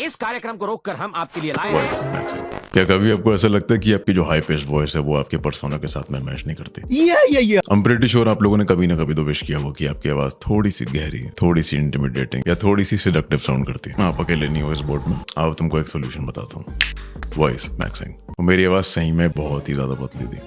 इस कार्यक्रम को रोककर हम आपके लिए लाए हैं। क्या कभी आपको ऐसा लगता है कि आपकी जो हाई पिच्ड वॉइस है वो आपके पर्सोना के साथ में मैच नहीं करती? I'm pretty sure आप लोगों ने कभी ना कभी तो विश किया हो कि आपकी आवाज थोड़ी सी गहरी, थोड़ी सी इंटिमिडेटिंग या थोड़ी सी सेडक्टिव साउंड करती है। आप अकेले नहीं हो इस बोर्ड में। आओ तुमको एक सोल्यूशन बताता हूँ, वॉइस मैक्सिंग। मेरी आवाज सही में बहुत ही ज्यादा पतली थी।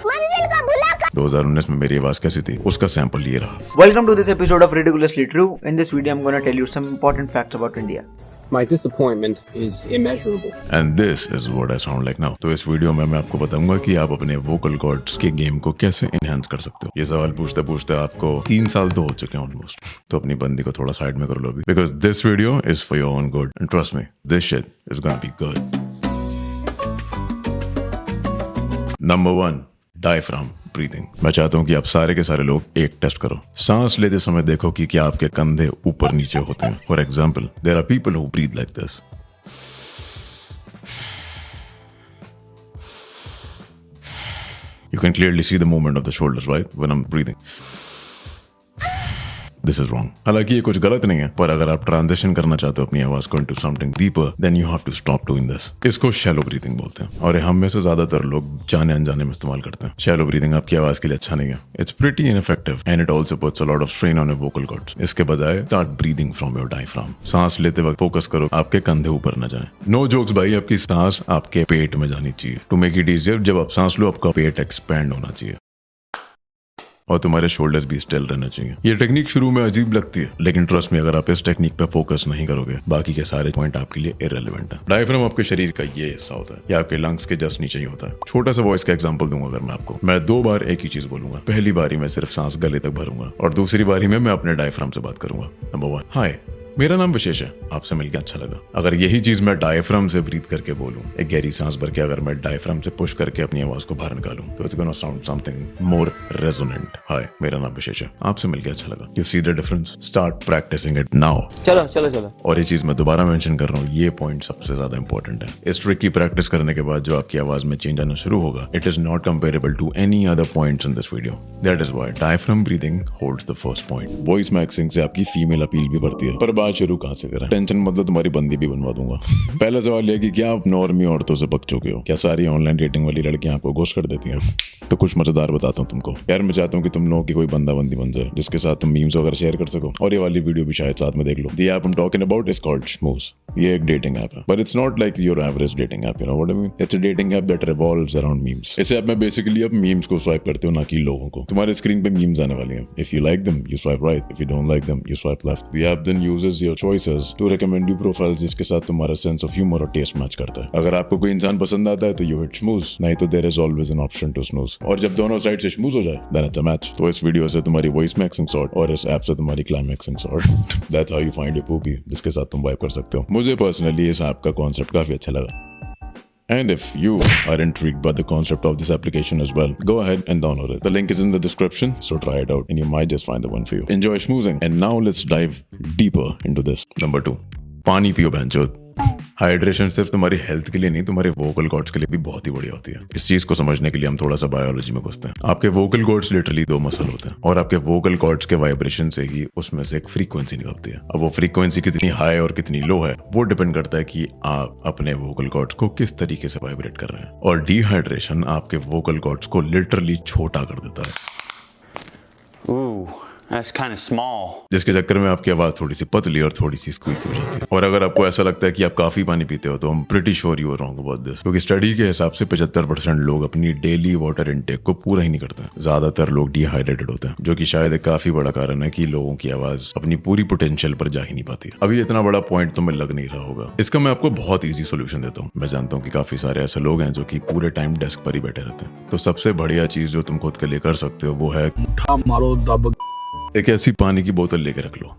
2019 में मेरी आवाज कैसी थी उसका सैंपल ये रहा। Welcome to this episode of Ridiculously True. In this video, I'm going to tell you some important facts about India. My disappointment is immeasurable. And this is what I sound like now. तो इस video में मैं आपको बताऊंगा कि आप अपने vocal cords के गेम को कैसे एनहांस कर सकते हो। ये सवाल पूछते पूछते आपको 3 साल तो हो चुके हैं ऑलमोस्ट। तो अपनी बंदी को थोड़ा साइड में कर लो अभी, because this video is for your own good and trust me, this shit is gonna be good. Number 1, diaphragm breathing. मैं चाहता हूं कि आप सारे के सारे लोग एक टेस्ट करो। सांस लेते समय देखो कि क्या आपके कंधे ऊपर नीचे होते हैं। For example, there are people who breathe like this. You can clearly see the movement of the shoulders, right? When I'm breathing. This is wrong. हालांकि ये कुछ गलत नहीं है, पर अगर आप ट्रांजिशन करना चाहते हो अपनी आवाज को into something deeper, then you have to stop doing this. इसको शैलो ब्रीदिंग बोलते हैं और हम में से ज्यादातर लोग जाने अनजाने में इस्तेमाल करते हैं। शैलो ब्रीदिंग आपकी आवाज के लिए अच्छा नहीं है। It's pretty ineffective and it also puts a lot of strain on your vocal cords. इसके बजाय start breathing from your diaphragm. सांस लेते वक्त फोकस करो आपके कंधे ऊपर न जाए। No jokes भाई, आपकी सांस आपके पेट में जानी चाहिए। To make it easier, जब आप सांस लो आपका पेट एक्सपैंड होना चाहिए और तुम्हारे शोल्डर्स भी स्टिल रहना चाहिए। ये टेक्निक शुरू में अजीब लगती है, लेकिन ट्रस्ट में अगर आप इस टेक्निक पे फोकस नहीं करोगे, बाकी के सारे पॉइंट आपके लिए इररिलेवेंट है। डायफ्राम आपके शरीर का ये हिस्सा होता है, ये आपके लंग्स के जस्ट नीचे ही होता है। छोटा सा वॉइस का एग्जांपल दूंगा अगर मैं आपको। मैं 2 बार एक ही चीज बोलूंगा। पहली बारी में सिर्फ सांस गले तक भरूंगा और दूसरी बारी में मैं अपने डायफ्राम से बात करूंगा। नंबर 1, हाय, मेरा नाम विशेष है, आपसे मिलकर अच्छा लगा। अगर यही चीज मैं डायफ्राम से ब्रीथ करके बोलूं, एक गहरी सांस भर के अगर मैं डायफ्राम से पुश करके अपनी आवाज को बाहर निकालूं, तो it's gonna sound something more resonant. Hi, मेरा नाम विशेष है, आपसे मिलकर अच्छा लगा। You see the difference? Start practicing it now. चलो। और ये चीज मैं दोबारा मेंशन कर रहा हूँ, ये पॉइंट सबसे ज्यादा इंपॉर्टेंट है। इस ट्रिक की प्रैक्टिस करने के बाद जो आपकी आवाज में चेंज आना शुरू होगा, it is not comparable to any other points in this video. That is why diaphragm breathing holds the first point. Voice maxing से आपकी फीमेल अपील भी बढ़ती है। पर बात शुरू कहां से करें? टेंशन मतलब तुम्हारी बंदी भी बनवा दूंगा। पहला सवाल यह कि क्या आप नॉर्मी औरतों से पक चुके हो? क्या सारी ऑनलाइन डेटिंग वाली लड़कियां आपको घोस्ट कर देती हैं? तो कुछ मजेदार बताता हूँ तुमको। यार मैं चाहता हूँ कि तुम लोगों की कोई बंदा बंदी बन जाए जिसके साथ तुम मीम्स वगैरह शेयर कर सको, और ये वाली वीडियो भी शायद साथ में देख लो। The app I'm talking about is called Schmooze. ये एक डेटिंग ऐप है, but it's not like your average dating app, you know what I mean? It's a dating app that revolves around memes. इस app में basically आप memes को swipe करते हो, ना कि लोगों को। तुम्हारे स्क्रीन पे मीम्स आने वाले हैं। If you like them, you swipe right. If you don't like them, you swipe left. The app then uses your choices to recommend you profiles जिसके साथ तुम्हारा सेंस ऑफ ह्यूमर और टेस्ट मैच करता है। अगर आपको कोई इंसान पसंद आता है तो you hit Schmooze, नहीं तो there is always an option to snooze. और जब दोनों साइड से schmooze हो जाए, then it's a match. तो इस वीडियो से तुम्हारी वॉइस मैक्सिंग सॉर्ट और इस ऐप से तुम्हारी क्लाइमैक्सिंग sort. That's how you find your pookie, जिसके साथ तुम वाइब कर सकते हो। मुझे पर्सनली इस ऐप का कॉन्सेप्ट काफी अच्छा लगा। And if you are intrigued by the concept of this application as well, go ahead and download it. The link is in the description, so try it out and you might just find the one for you. Enjoy schmoozing. And now let's dive deeper into this. Number 2, पानी पियो बहनचोद। Hydration सिर्फ तुम्हारी health के लिए नहीं, तुम्हारे vocal cords के लिए भी बहुत ही बढ़िया होती है। इस चीज को समझने के लिए हम थोड़ा सा बायोलॉजी में घुसते हैं। आपके वोकल कॉर्ड्स लिटरली 2 मसल होते हैं और आपके वोकल कॉर्ड्स के वाइब्रेशन से ही उसमें से एक फ्रीक्वेंसी निकलती है। अब वो फ्रीक्वेंसी कितनी हाई और कितनी लो है वो डिपेंड करता है कि आप अपने वोकल कॉर्ड्स को किस तरीके से वाइब्रेट कर रहे हैं। और डिहाइड्रेशन आपके वोकल कॉर्ड्स को लिटरली छोटा कर देता है। That's kind of small. जिसके चक्कर में आपकी आवाज थोड़ी सी पतली और थोड़ी सी स्क्वीकी हो जाती है। और अगर आपको ऐसा लगता है कि आप काफी पानी पीते हो तो I'm pretty sure you are wrong about this, क्योंकि स्टडी के हिसाब से 75% लोग अपनी डेली वाटर इनटेक को पूरा ही नहीं करते। ज्यादातर लोग डिहाइड्रेटेड होते हैं, जो कि शायद एक काफी बड़ा कारण है कि लोगों की आवाज अपनी पूरी पोटेंशियल पर जा ही नहीं पाती। अभी इतना बड़ा पॉइंट तो मैं लग नहीं रहा होगा। इसका मैं आपको बहुत ईजी सोल्यूशन देता हूँ। मैं जानता हूँ कि काफी सारे ऐसे लोग हैं जो कि पूरे टाइम डेस्क पर ही बैठे रहते हैं। तो सबसे बढ़िया चीज जो तुम खुद के लिए कर सकते हो वो है मारो दब। एक ऐसी पानी की बोतल लेके रख लो,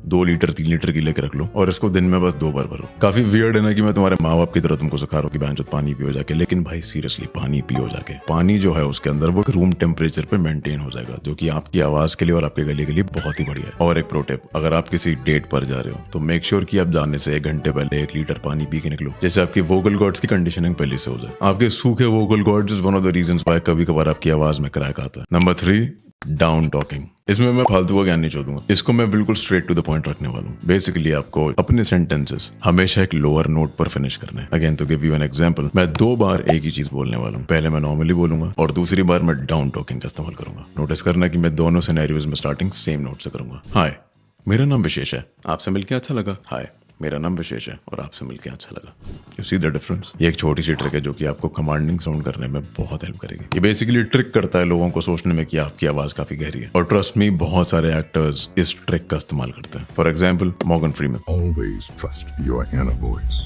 2 लीटर 3 लीटर की लेके रख लो और इसको दिन में बस 2 बार भरो। काफी वियर्ड है ना कि मैं तुम्हारे माँ बाप की तरह तुमको सिखा रहा हूँ कि बहन पानी पियो जाके, लेकिन भाई सीरियसली पानी पियो जाके। पानी जो है उसके अंदर वो रूम टेम्परेचर पे मेंटेन हो जाएगा, जो कि आपकी आवाज के लिए और आपके गले के लिए बहुत ही बढ़िया है। और एक प्रो टिप, अगर आप किसी डेट पर जा रहे हो तो मेक श्योर कि आप जाने से 1 घंटे पहले 1 लीटर पानी पी के निकलो, जैसे आपकी वोकल कॉर्ड्स की कंडीशनिंग पहले से हो जाए। आपके सूखे vocal cords is one of the reasons why कभी कभार आपकी आवाज में क्रैक आता है। Number 3, down talking. इसमें मैं फालतू का ज्ञान नहीं छोड़ूंगा, इसको मैं बिल्कुल स्ट्रेट टू द पॉइंट रखने वाला हूँ। बेसिकली आपको अपने सेंटेंसेस हमेशा एक लोअर नोट पर फिनिश करना है। Again to give you an example, मैं 2 बार एक ही चीज बोलने वाला हूँ। पहले मैं नॉर्मली बोलूंगा और दूसरी बार मैं डाउन टॉकिंग का इस्तेमाल करूंगा। नोटिस करना कि मैं दोनों सिनेरियोज में स्टार्टिंग सेम नोट से करूंगा। हाय, मेरा नाम विशेष है, आपसे मिलकर अच्छा लगा। हाय, मेरा नाम विशेष है और आपसे मिलकर अच्छा लगा। You see the difference. ये एक छोटी सी ट्रिक है जो कि आपको कमांडिंग साउंड करने में बहुत हेल्प करेगी। ये बेसिकली ट्रिक करता है लोगों को सोचने में कि आपकी आवाज काफी गहरी है। और ट्रस्ट मी, बहुत सारे एक्टर्स इस ट्रिक का इस्तेमाल करते हैं। For example Morgan Freeman. Always trust your inner voice.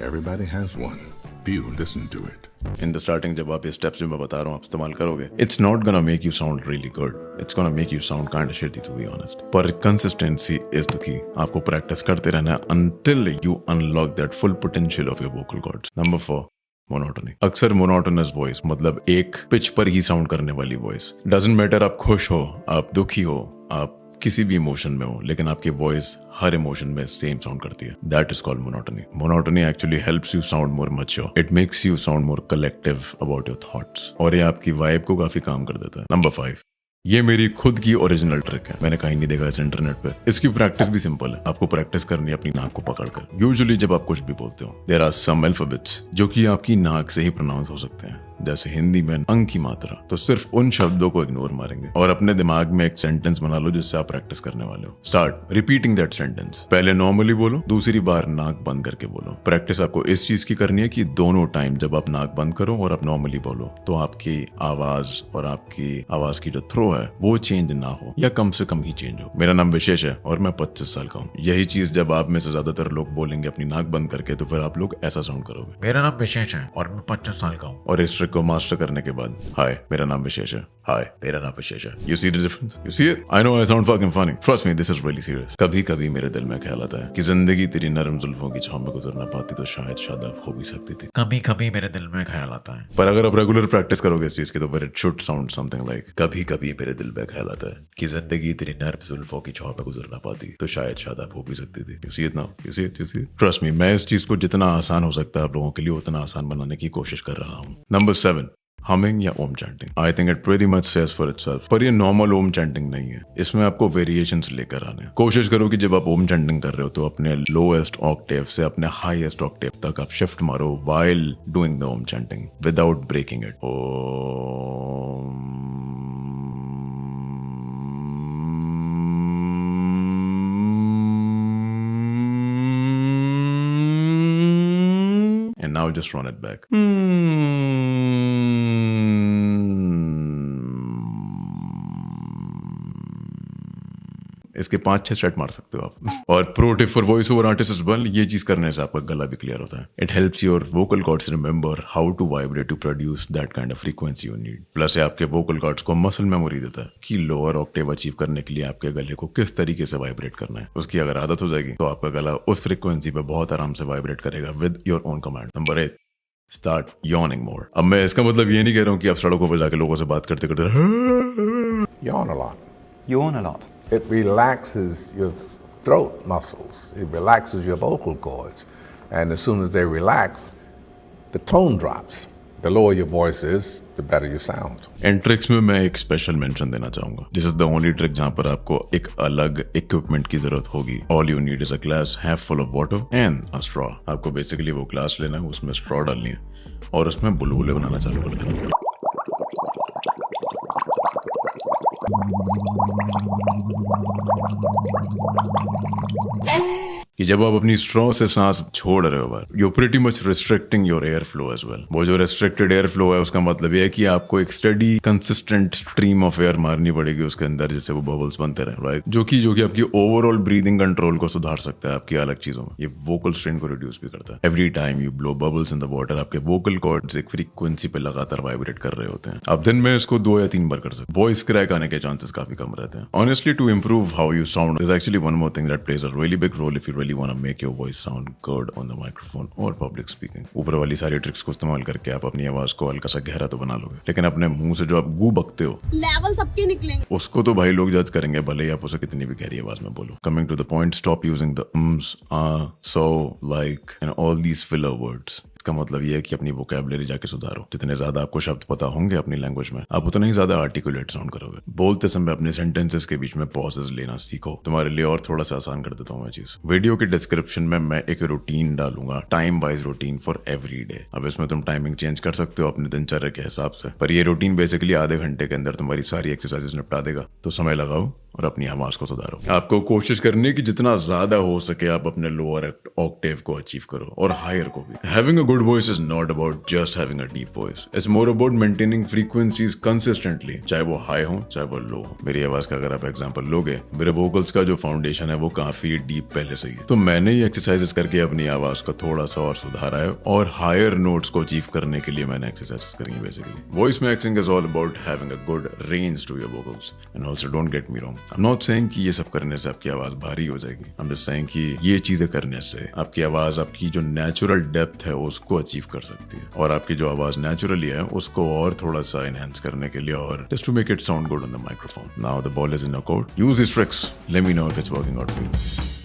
Everybody has one. Few listen to it. In the starting जब आप ये स्टेप्स जो मैं बता रहा हूँ आप इस्तेमाल करोगे, it's not gonna make you sound really good, it's gonna make you sound kind of shitty to be honest. पर कंसिस्टेंसी इज द की। आपको प्रैक्टिस करते रहना है until you unlock that full potential of your vocal cords. Number 4, monotony. अक्सर monotonous voice मतलब एक pitch पर ही sound करने वाली वॉइस। डजंट मैटर आप खुश हो, आप दुखी हो, आप किसी भी इमोशन में हो, लेकिन आपकी वॉइस हर इमोशन में सेम साउंड करती है। That is called monotony. Monotony actually helps you sound more mature. It makes you sound more collective about your thoughts और ये आपकी वाइब को काफी काम कर देता है। नंबर 5, ये मेरी खुद की ओरिजिनल ट्रिक है, मैंने कहीं नहीं देखा इस इंटरनेट पे। इसकी प्रैक्टिस भी सिंपल है। आपको प्रैक्टिस करनी है अपनी नाक को पकड़कर। यूजुअली जब आप कुछ भी बोलते हो, देयर आर सम अल्फाबेट्स जो कि आपकी नाक से ही प्रोनाउंस हो सकते हैं। जैसे हिंदी में अंक की मात्रा, तो सिर्फ उन शब्दों को इग्नोर मारेंगे और अपने दिमाग में एक सेंटेंस बना लो जिससे आप प्रैक्टिस करने वाले हो। Start repeating that sentence. पहले नॉर्मली बोलो, दूसरी बार नाक बंद करके बोलो। प्रैक्टिस आपको इस चीज की करनी है कि दोनों टाइम जब आप नाक बंद करो और आप नॉर्मली बोलो तो आपकी आवाज और आपकी आवाज की जो थ्रो है वो चेंज ना हो या कम से कम ही चेंज हो। मेरा नाम विशेष है और मैं 25 साल का हूँ। यही चीज जब आप में से ज्यादातर लोग बोलेंगे अपनी नाक बंद करके तो फिर आप लोग ऐसा साउंड करोगे। मेरा नाम विशेष है और मैं 25 साल का हूँ। और इस ट्रिक को मास्टर करने के बाद, हाय मेरा नाम विशेष है, हाय मेरा नाम विशेष है। You see the difference? You see it? I know I sound fucking funny. Trust me, this is really serious. कभी कभी मेरे दिल में ख्याल आता है कि जिंदगी तेरी नरम जुल्फों की छांव में गुजर ना पाती तो शायद शादाब हो भी सकती थी। कभी कभी मेरे दिल में ख्याल आता है। पर अगर आप रेगुलर प्रैक्टिस करोगे इस चीज की तो फिर it should sound something like, कभी कभी मेरे दिल में ख्याल आता है कि जिंदगी तेरी नरम जुल्फों की छांव में गुजर ना पाती तो शायद शादाब हो भी सकती थी। You see it now? You see it? You see it? Trust me, मैं इस चीज को जितना आसान हो सकता है आप लोगों के लिए उतना आसान बनाने की कोशिश कर रहा हूँ। नंबर 7, हमिंग या Om chanting. I think it pretty much says for itself. पर ये नॉर्मल ओम चैंटिंग नहीं है, इसमें आपको वेरिएशंस लेकर आने हैं। कोशिश करो कि जब आप ओम चैंटिंग कर रहे हो तो अपने लोएस्ट ऑक्टेव से अपने हाईएस्ट ऑक्टेव तक आप शिफ्ट मारो while doing the om chanting without breaking it. And now just run it back. इसके 5-6 सेट मार सकते हो आप। और pro tip for voice over artist is well, ये चीज करने से आपका गला भी क्लियर होता है। It helps your vocal cords remember how to vibrate to produce that kind of frequency you need. Plus ये आपके वोकल कॉर्ड्स को मसल मेमोरी देता है कि लोअर ऑक्टेव अचीव करने के लिए आपके गले को किस तरीके से वाइब्रेट करना है। उसकी अगर आदत हो जाएगी तो आपका गला उस फ्रीक्वेंसी पे बहुत आराम से वाइब्रेट करेगा with your own command. Number 8, start yawning more। अब मैं इसका मतलब ये नहीं कह रहा हूँ कि आप सड़कों पर जाके लोगों से बात करते करते Yawn a lot. Yawn a lot. It relaxes your throat muscles. It relaxes your vocal cords. And as soon as they relax, the tone drops. The lower your voice is, the better you sound. In tricks में मैं एक special mention देना चाहूंगा। This is the only trick जहां पर आपको एक अलग इक्विपमेंट की जरूरत होगी। All you need is a glass half full of water and a straw. आपको बेसिकली वो ग्लास लेना है, उसमें स्ट्रॉ डालनी है और उसमें बुलबुले बनाना चालू कर देना। कि जब आप अपनी स्ट्रॉ से सांस छोड़ रहे हो बाहर, you pretty much restricting your airflow as well. वो जो रिस्ट्रिक्टेड एयर फ्लो है उसका मतलब ये है कि आपको एक study consistent stream of air मारनी पड़ेगी उसके अंदर, जिससे वो बबल्स बनते रहे, राइट? जो कि आपकी ओवरऑल ब्रीदिंग कंट्रोल को सुधार सकता है आपकी अलग चीजों में। ये वोकल स्ट्रेन को रिड्यूस भी करता है। Every time you blow bubbles in the water, आपके वोकल कॉर्ड्स एक फ्रीक्वेंसी पे लगातार वाइब्रेट कर रहे होते हैं। आप दिन में इसको 2 या 3 बार कर सकते हैं। वॉइस क्रैक आने के चांसेस काफी कम रहते हैं। Honestly, to improve how you sound is actually one more thing that plays a really big role if you really want to make your voice sound good on the microphone or public speaking। ऊपर वाली सारी tricks को इस्तेमाल करके आप अपनी आवाज को हल्का सा गहरा तो बना लोगे, लेकिन अपने मुंह से जो आप गू बकते हो लेवल सबके निकलेंगे, उसको तो भाई लोग जज करेंगे, भले ही आप उसे कितनी भी गहरी आवाज में बोलो। Coming to the point, stop using the ums, so, like and all these filler words। इसका मतलब ये है कि अपनी वोकैबुलरी जाके सुधारो। जितने ज्यादा आपको शब्द पता होंगे अपनी लैंग्वेज में, आप उतना ही ज्यादा आर्टिकुलेट साउंड करोगे। बोलते समय अपने सेंटेंसेस के बीच में पॉजेस लेना सीखो। तुम्हारे लिए और थोड़ा सा आसान कर देता हूँ मैं चीज। वीडियो के डिस्क्रिप्शन में मैं एक रूटीन डालूंगा, time wise routine for every day. अब इसमें तुम टाइमिंग चेंज कर सकते हो अपने दिनचर्या के हिसाब से, पर ये रूटीन बेसिकली आधे घंटे के अंदर तुम्हारी सारी एक्सरसाइजेस निपटा देगा। तो समय लगाओ और अपनी आवाज को सुधारो। आपको कोशिश करनी है कि जितना ज्यादा हो सके आप अपने लोअर ऑक्टेव को अचीव करो और हायर को भी। Having a good voice is not about just having a deep voice, it's more about maintaining frequencies consistently, चाहे वो हाई हो चाहे वो लो हो। मेरी आवाज का अगर आप एग्जांपल लोगे, मेरे वोकल्स का जो फाउंडेशन है वो काफी डीप पहले से ही है। तो मैंने ये एक्सरसाइजेस करके अपनी आवाज को थोड़ा सा और सुधारा है और हायर नोट्स को अचीव करने के लिए मैंने एक्सरसाइजेस करी है basically. Voice mixing is all about having a good range to your vocals and also don't get me wrong, I am not saying कि ये सब करने से आपकी आवाज भारी हो जाएगी। आई एम जस्ट सेइंग कि ये चीजें करने से आपकी आवाज आपकी जो नेचुरल डेप्थ है उसको अचीव कर सकती है और आपकी जो आवाज नेचुरली है उसको और थोड़ा सा एनहांस करने के लिए और just to make it sound good on the microphone. Now the ball is in your court, use this tricks, let me know if it's working out for you.